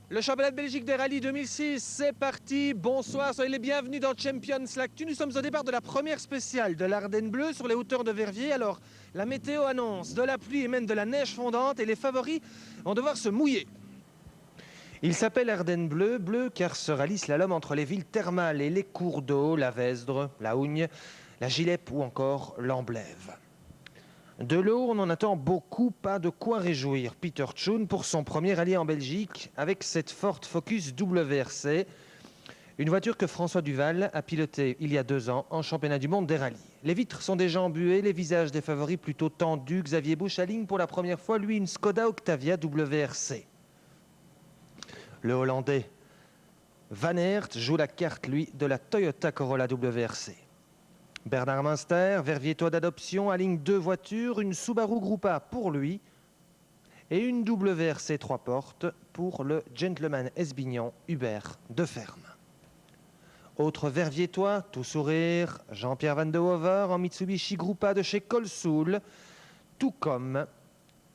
Le championnat de Belgique des rallyes 2006, c'est parti. Bonsoir, soyez les bienvenus dans Champions l'Actu. Nous sommes au départ de la première spéciale de l'Ardenne Bleue sur les hauteurs de Verviers. Alors, la météo annonce de la pluie et même de la neige fondante et les favoris vont devoir se mouiller. Il s'appelle Ardenne Bleue, bleu car ce rallye slalom entre les villes thermales et les cours d'eau, la Vesdre, la Hougne, la Gileppe ou encore l'Amblève. De l'eau, on en attend beaucoup, pas de quoi réjouir Peter Tschun pour son premier rallye en Belgique avec cette Ford Focus WRC, une voiture que François Duval a pilotée il y a 2 ans en championnat du monde des rallyes. Les vitres sont déjà embuées, les visages des favoris plutôt tendus. Xavier Busch aligne pour la première fois, lui, une Skoda Octavia WRC. Le Hollandais Van Aert joue la carte, lui, de la Toyota Corolla WRC. Bernard Munster, verviétois d'adoption, aligne 2 voitures, une Subaru Groupa pour lui et une WRC 3 portes pour le gentleman esbignon Hubert Deferme. Autre verviétois, tout sourire, Jean-Pierre Van de Hover en Mitsubishi Groupa de chez Colsoul, tout comme,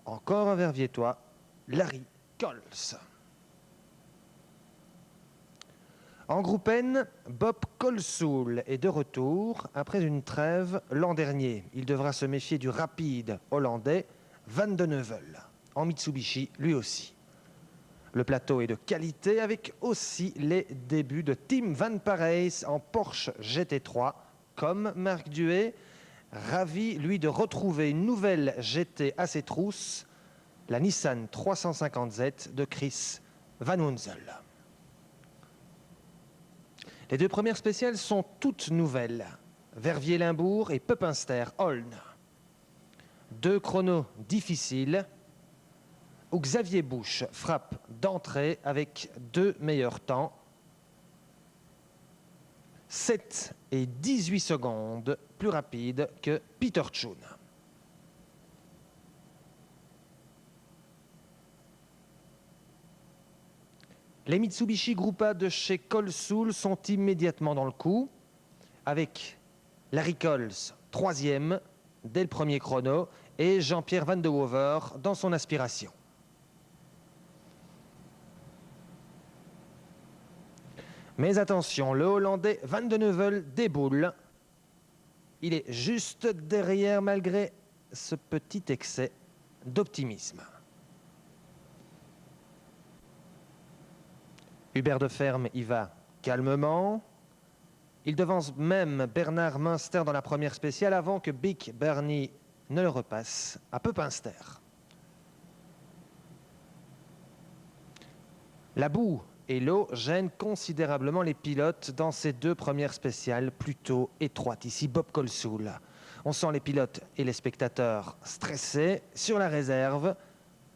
encore un verviétois, Larry Cols. En groupe N, Bob Colsoul est de retour après une trêve l'an dernier. Il devra se méfier du rapide hollandais Van de Neuvel, en Mitsubishi lui aussi. Le plateau est de qualité avec aussi les débuts de Tim Van Parijs en Porsche GT3, comme Marc Duet, ravi lui de retrouver une nouvelle GT à ses trousses, la Nissan 350Z de Chris Van Hunzel. Les 2 premières spéciales sont toutes nouvelles. Verviers-Limbourg et Pepinster-Holn. 2 chronos difficiles où Xavier Busch frappe d'entrée avec 2 meilleurs temps. 7 et 18 secondes plus rapides que Peter Tschun. Les Mitsubishi Groupa de chez Colsoul sont immédiatement dans le coup, avec Larry Cols, 3e, dès le premier chrono, et Jean-Pierre Van de Hover dans son aspiration. Mais attention, le Hollandais Van de Neuvel déboule. Il est juste derrière malgré ce petit excès d'optimisme. Hubert Deferme y va calmement. Il devance même Bernard Munster dans la première spéciale avant que Big Bernie ne le repasse à Pepinster. La boue et l'eau gênent considérablement les pilotes dans ces 2 premières spéciales plutôt étroites. Ici, Bob Colsoul. On sent les pilotes et les spectateurs stressés sur la réserve.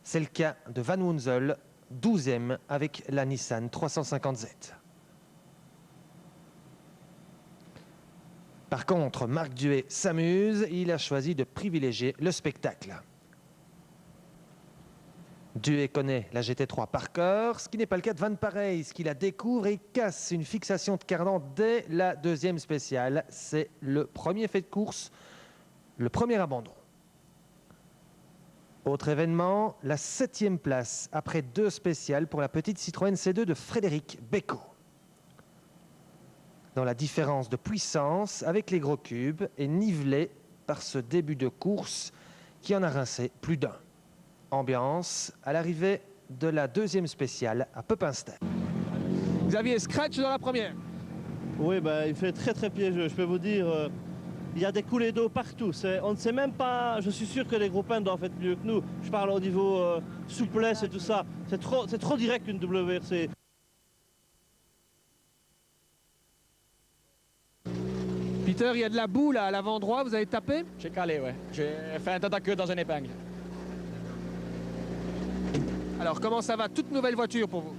C'est le cas de Van Hunzel, 12e avec la Nissan 350Z. Par contre, Marc Duet s'amuse, il a choisi de privilégier le spectacle. Duet connaît la GT3 par cœur, ce qui n'est pas le cas de Van Parijs, qui la découvre et casse une fixation de cardan dès la 2e spéciale. C'est le premier fait de course, le premier abandon. Autre événement, la 7e place après 2 spéciales pour la petite Citroën C2 de Frédéric Becco. Dans la différence de puissance avec les gros cubes et nivelé par ce début de course qui en a rincé plus d'un. Ambiance à l'arrivée de la 2e spéciale à Pepinster. Xavier, scratch dans la première. Oui, il fait très piégeux, je peux vous dire. Il y a des coulées d'eau partout. On ne sait même pas, je suis sûr que les groupes 1 doivent être mieux que nous. Je parle au niveau souplesse et tout ça. C'est trop direct une WRC. Peter, il y a de la boue là à l'avant droit, vous avez tapé? J'ai calé, ouais. J'ai fait un tête à queue dans une épingle. Alors comment ça va? Toute nouvelle voiture pour vous?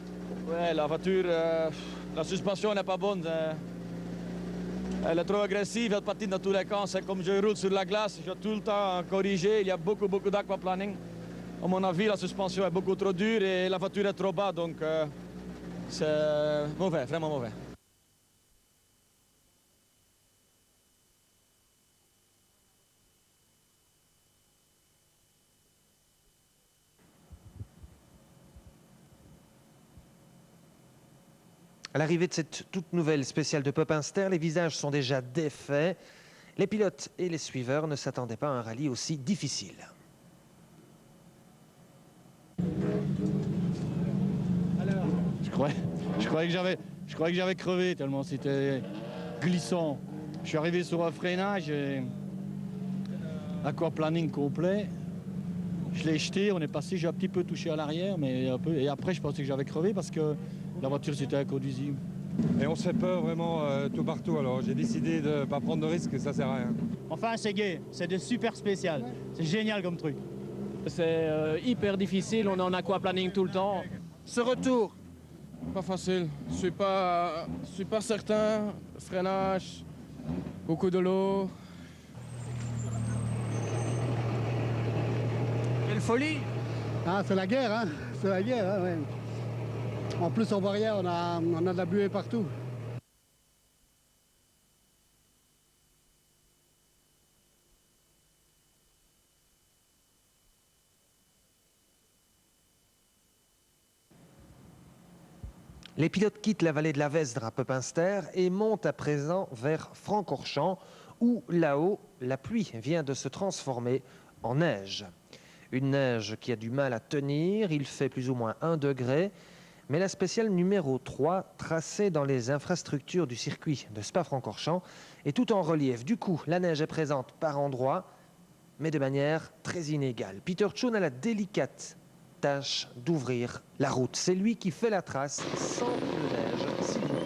Ouais, la voiture, la suspension n'est pas bonne. Elle est trop agressive, elle patine dans tous les camps. C'est comme je roule sur la glace, je dois tout le temps corriger. Il y a beaucoup d'aquaplaning. À mon avis, la suspension est beaucoup trop dure et la voiture est trop bas, donc c'est mauvais, vraiment mauvais. À l'arrivée de cette toute nouvelle spéciale de Pepinster, les visages sont déjà défaits. Les pilotes et les suiveurs ne s'attendaient pas à un rallye aussi difficile. Je croyais que j'avais crevé tellement c'était glissant. Je suis arrivé sur un freinage et aquaplaning complet. Je l'ai jeté, on est passé, j'ai un petit peu touché à l'arrière, mais un peu. Et après, je pensais que j'avais crevé parce que la voiture c'était inconduisible. Et on se fait peur vraiment tout partout, alors j'ai décidé de ne pas prendre de risques, ça sert à rien. Enfin, c'est gay, c'est de super spécial. C'est génial comme truc. C'est hyper difficile, on est en aquaplaning tout le temps. Ce retour, Pas facile, je suis pas certain. Freinage, beaucoup de l'eau. quelle folie! Ah, c'est la guerre, hein? C'est la guerre, hein, ouais. En plus, on voit rien, on a de la buée partout. Les pilotes quittent la vallée de la Vesdre à Pepinster et montent à présent vers Francorchamps, où là-haut, la pluie vient de se transformer en neige. Une neige qui a du mal à tenir, il fait plus ou moins 1 degré, mais la spéciale numéro 3, tracée dans les infrastructures du circuit de Spa-Francorchamps, est tout en relief. Du coup, la neige est présente par endroits, mais de manière très inégale. Peter Schoon a la délicate tâche d'ouvrir la route. C'est lui qui fait la trace sans de neige, s'il vous plaît.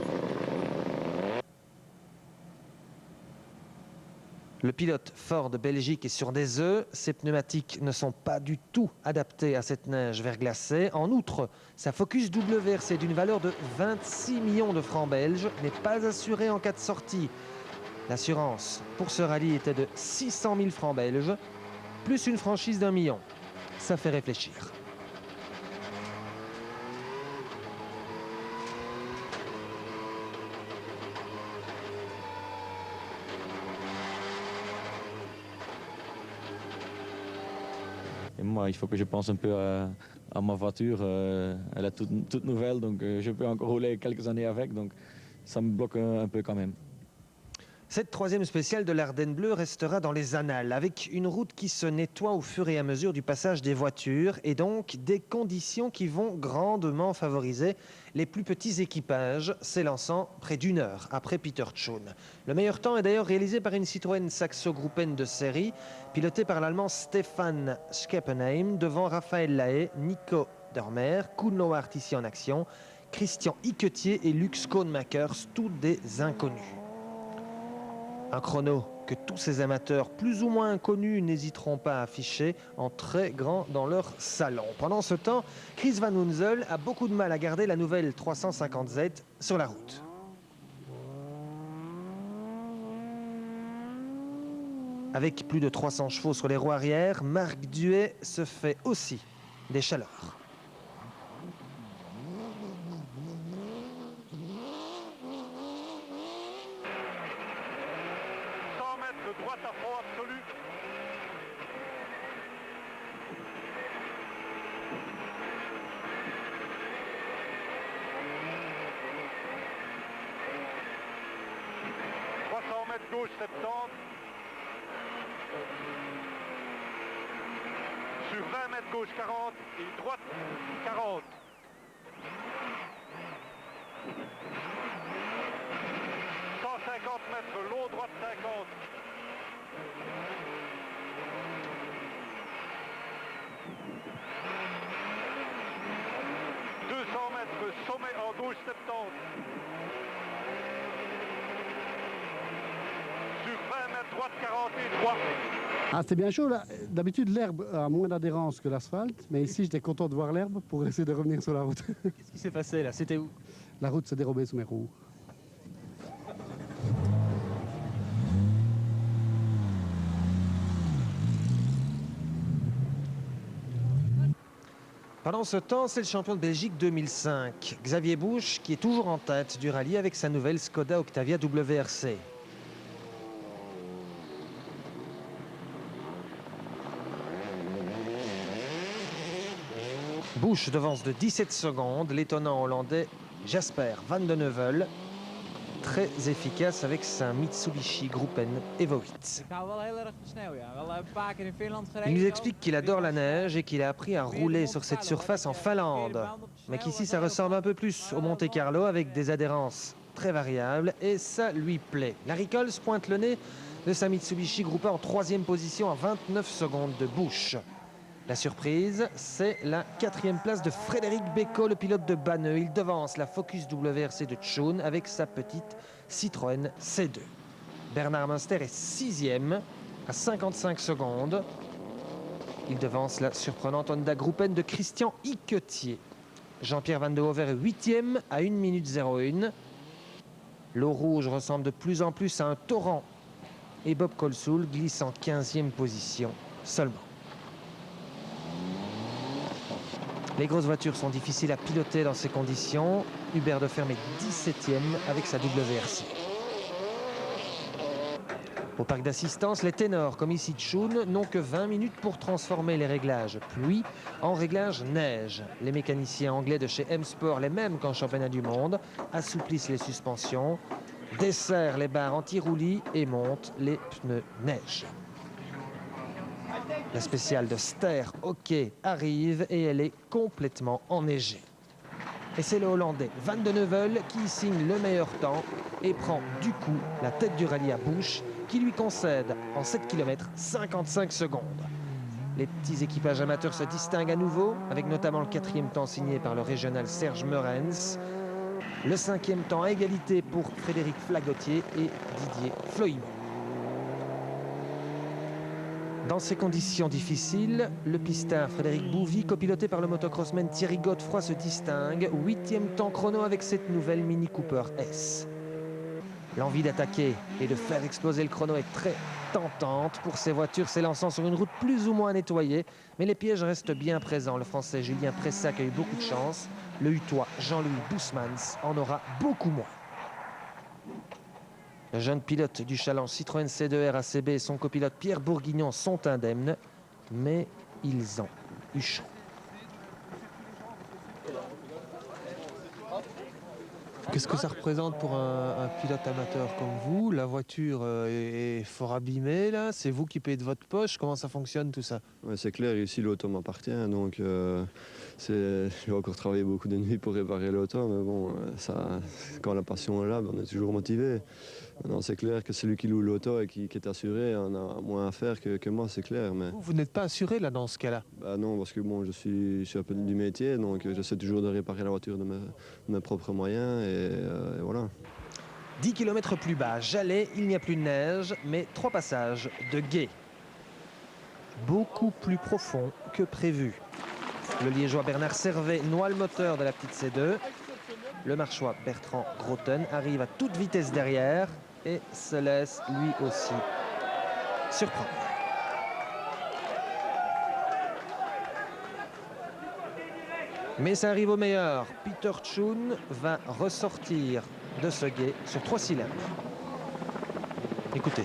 Le pilote Ford Belgique est sur des œufs. Ses pneumatiques ne sont pas du tout adaptés à cette neige verglacée. En outre, sa Focus WRC d'une valeur de 26 millions de francs belges n'est pas assurée en cas de sortie. L'assurance pour ce rallye était de 600 000 francs belges, plus une franchise d'1 million. Ça fait réfléchir. Et moi, il faut que je pense un peu à ma voiture. Elle est toute nouvelle, donc je peux encore rouler quelques années avec. Donc ça me bloque un peu quand même. Cette troisième spéciale de l'Ardenne Bleue restera dans les annales, avec une route qui se nettoie au fur et à mesure du passage des voitures et donc des conditions qui vont grandement favoriser les plus petits équipages, s'élançant près d'1 heure après Peter Schoon. Le meilleur temps est d'ailleurs réalisé par une Citroën Saxo Gruppen de série, pilotée par l'Allemand Stefan Scheppenheim, devant Raphaël Lahaye, Nico Dermer, Kuno Hart ici en action, Christian Iquetier et Luc Schoonmakers, tous des inconnus. Un chrono que tous ces amateurs plus ou moins inconnus n'hésiteront pas à afficher en très grand dans leur salon. Pendant ce temps, Chris Van Hunzel a beaucoup de mal à garder la nouvelle 350Z sur la route. Avec plus de 300 chevaux sur les roues arrière, Marc Duet se fait aussi des chaleurs. 100 mètres de droite à fond absolu. Mètres gauche 70. Sur 20 mètres gauche 40 et droite 40. Mètres long, droite 50. Mètres sommet en gauche 70. Sur 20 mètres droite 40 et droite. Ah, c'est bien chaud là. D'habitude, l'herbe a moins d'adhérence que l'asphalte, mais ici, j'étais content de voir l'herbe pour essayer de revenir sur la route. Qu'est-ce qui s'est passé là? C'était où? La route s'est dérobée sous mes roues. Pendant ce temps, c'est le champion de Belgique 2005, Xavier Busch, qui est toujours en tête du rallye avec sa nouvelle Skoda Octavia WRC. Busch devance de 17 secondes l'étonnant hollandais Jasper Van de Neuvel, très efficace avec sa Mitsubishi Groupen Evo 8. Il nous explique qu'il adore la neige et qu'il a appris à rouler sur cette surface en Finlande, mais qu'ici ça ressemble un peu plus au Monte Carlo avec des adhérences très variables et ça lui plaît. Larry Coles pointe le nez de sa Mitsubishi Groupen en 3e position à 29 secondes de Busch. La surprise, c'est la 4e place de Frédéric Becco, le pilote de Banneux. Il devance la Focus WRC de Tchun avec sa petite Citroën C2. Bernard Münster est 6e à 55 secondes. Il devance la surprenante Honda Groupen de Christian Iquetier. Jean-Pierre Van de Hover est 8e à 1 minute 01. L'eau rouge ressemble de plus en plus à un torrent. Et Bob Colsoul glisse en 15e position seulement. Les grosses voitures sont difficiles à piloter dans ces conditions. Hubert Deferme est 17e avec sa WRC. Au parc d'assistance, les ténors, comme ici Tchun, n'ont que 20 minutes pour transformer les réglages pluie en réglages neige. Les mécaniciens anglais de chez M-Sport, les mêmes qu'en championnat du monde, assouplissent les suspensions, desserrent les barres anti-roulis et montent les pneus neige. La spéciale de Ster Hockey arrive et elle est complètement enneigée. Et c'est le Hollandais Van de Neuvel qui signe le meilleur temps et prend du coup la tête du rallye à Busch qui lui concède en 7 km 55 secondes. Les petits équipages amateurs se distinguent à nouveau avec notamment le 4e temps signé par le régional Serge Meurens. Le 5e temps à égalité pour Frédéric Flagotier et Didier Floimont. Dans ces conditions difficiles, le pistard Frédéric Bouvy, copiloté par le motocrossman Thierry Godefroy, se distingue. 8e temps chrono avec cette nouvelle Mini Cooper S. L'envie d'attaquer et de faire exploser le chrono est très tentante pour ces voitures s'élançant sur une route plus ou moins nettoyée. Mais les pièges restent bien présents. Le Français Julien Pressac a eu beaucoup de chance. Le Hutois Jean-Louis Bousmans en aura beaucoup moins. Le jeune pilote du Challenge Citroën C2 RACB et son copilote Pierre Bourguignon sont indemnes, mais ils ont eu chaud. Qu'est-ce que ça représente pour un pilote amateur comme vous? La voiture est fort abîmée, là. C'est vous qui payez de votre poche. Comment ça fonctionne, tout ça? Ouais, c'est clair, ici l'auto m'appartient, donc je vais encore travailler beaucoup de nuits pour réparer l'auto, mais bon, quand la passion est là, on est toujours motivé. Maintenant, c'est clair que celui qui loue l'auto et qui est assuré en a moins à faire que moi, c'est clair. Mais... Vous n'êtes pas assuré, là, dans ce cas-là? Bah non, parce que bon, je suis un peu du métier, donc j'essaie toujours de réparer la voiture de mes propres moyens, et voilà. 10 km plus bas, Jalais, il n'y a plus de neige, mais 3 passages de guet. Beaucoup plus profond que prévu. Le Liégeois Bernard Servet noie le moteur de la petite C2. Le Marchois Bertrand Groten arrive à toute vitesse derrière et se laisse lui aussi surprendre. Mais ça arrive au meilleur. Peter Tchun va ressortir de ce guet sur 3 cylindres. Écoutez.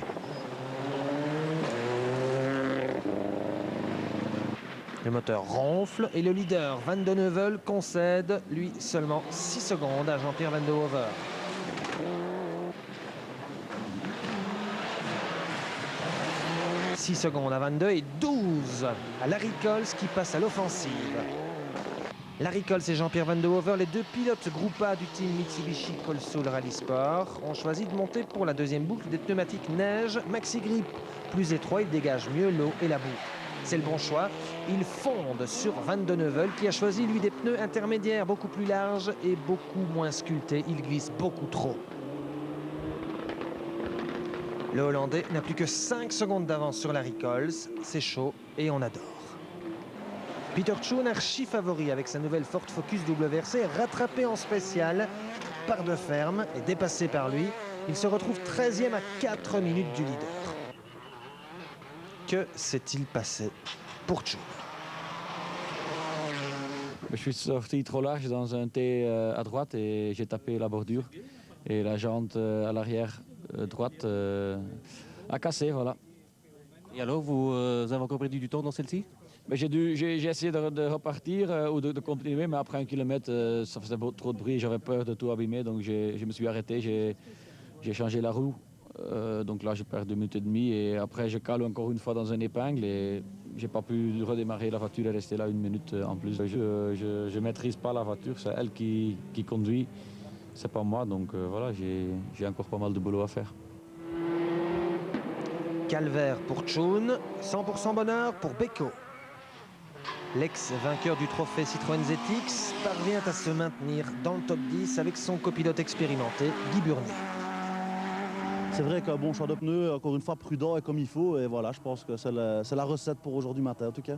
Le moteur ronfle et le leader Van de Neuvel concède, lui, seulement 6 secondes à Jean-Pierre Van de Hover. « 6 secondes à 22 et 12 à Larry Coles qui passe à l'offensive. Larry Coles et Jean-Pierre Van de Hover, les deux pilotes groupe A du team Mitsubishi Colsoul Rally Sport, ont choisi de monter pour la deuxième boucle des pneumatiques neige Maxi Grip. Plus étroit, ils dégagent mieux l'eau et la boue. C'est le bon choix. Ils fondent sur Van de Neuvel qui a choisi lui des pneus intermédiaires beaucoup plus larges et beaucoup moins sculptés. Il glisse beaucoup trop. Le Hollandais n'a plus que 5 secondes d'avance sur Larry Coles. C'est chaud et on adore. Peter Tchun, archi favori avec sa nouvelle Ford Focus WRC, rattrapé en spécial par Deferme et dépassé par lui. Il se retrouve 13e à 4 minutes du leader. Que s'est-il passé pour Tchun? Je suis sorti trop large dans un T à droite et j'ai tapé la bordure. Et la jante à l'arrière droite a cassé, voilà. Et alors, vous avez encore perdu du temps dans celle-ci? Mais j'ai essayé de repartir ou de continuer, mais après 1 kilomètre, ça faisait trop de bruit, j'avais peur de tout abîmer, donc je me suis arrêté, j'ai changé la roue. Donc là, je perds 2 minutes et demie et après, je cale encore une fois dans une épingle et j'ai pas pu redémarrer la voiture et rester là 1 minute en plus. Je maîtrise pas la voiture, c'est elle qui conduit, c'est pas moi, donc voilà, j'ai encore pas mal de boulot à faire. Calvaire pour Tchoun, 100% bonheur pour Beko. L'ex-vainqueur du trophée Citroën ZX parvient à se maintenir dans le top 10 avec son copilote expérimenté, Guy Burnier. C'est vrai qu'un bon choix de pneus, encore une fois prudent et comme il faut, et voilà, je pense que c'est la recette pour aujourd'hui matin en tout cas.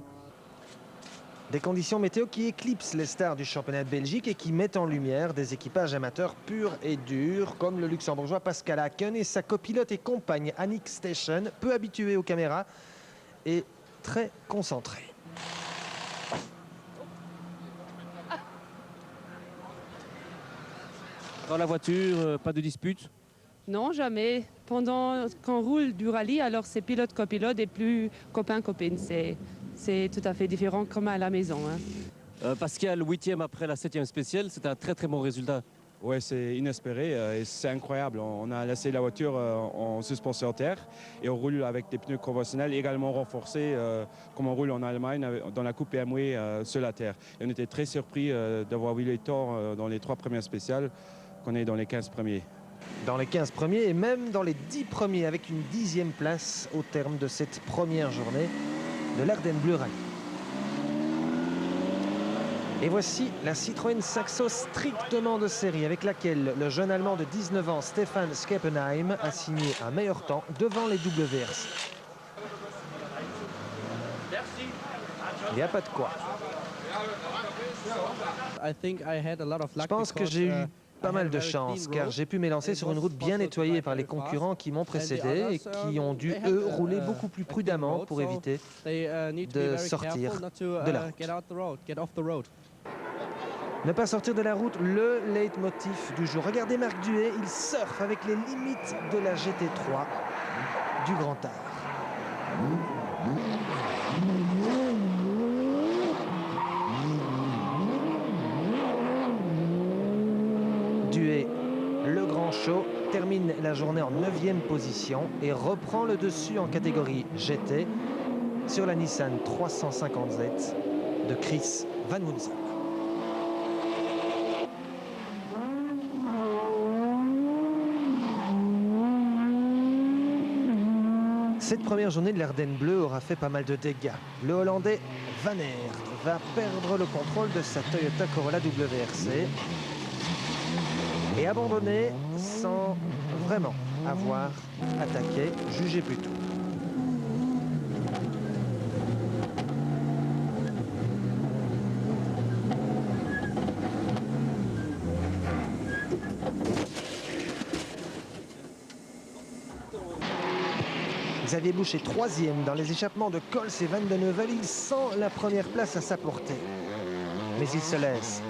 Des conditions météo qui éclipsent les stars du championnat de Belgique et qui mettent en lumière des équipages amateurs purs et durs, comme le luxembourgeois Pascal Haken et sa copilote et compagne Annick Station, peu habituée aux caméras et très concentrée. Dans la voiture, pas de dispute? Non, jamais. Pendant qu'on roule du rallye, alors c'est pilote-copilote et plus copain-copine. C'est tout à fait différent comme à la maison. Hein. Pascal, 8e après la 7e spéciale, c'est un très très bon résultat. Oui, c'est inespéré et c'est incroyable. On a laissé la voiture en suspension terre et on roule avec des pneus conventionnels également renforcés comme on roule en Allemagne dans la Coupe BMW sur la terre. Et on était très surpris d'avoir vu les temps dans les 3 premières spéciales, qu'on est dans les 15 premiers. Dans les 15 premiers et même dans les 10 premiers avec une 10e place au terme de cette première journée de l'Ardenne Bleu Rallye. Et voici la Citroën Saxo strictement de série avec laquelle le jeune Allemand de 19 ans Stefan Scheppenheim a signé un meilleur temps devant les WRC. Il n'y a pas de quoi. Je pense que j'ai eu pas mal de chance car j'ai pu m'élancer sur une route bien nettoyée par les concurrents qui m'ont précédé et qui ont dû, eux, rouler beaucoup plus prudemment pour éviter de sortir de la route. Ne pas sortir de la route, le leitmotiv du jour. Regardez Marc Duhet, il surfe avec les limites de la GT3 du Grand Art. Duhet, le grand show, termine la journée en 9e position et reprend le dessus en catégorie GT sur la Nissan 350Z de Chris Van Munzen. Cette première journée de l'Ardenne Bleue aura fait pas mal de dégâts. Le Hollandais Van Aert va perdre le contrôle de sa Toyota Corolla WRC et abandonner sans vraiment avoir attaqué, jugé plutôt. Xavier Boucher, 3e dans les échappements de Cols et Van de Neuvel. Il sent la première place à sa portée. Mais il se laisse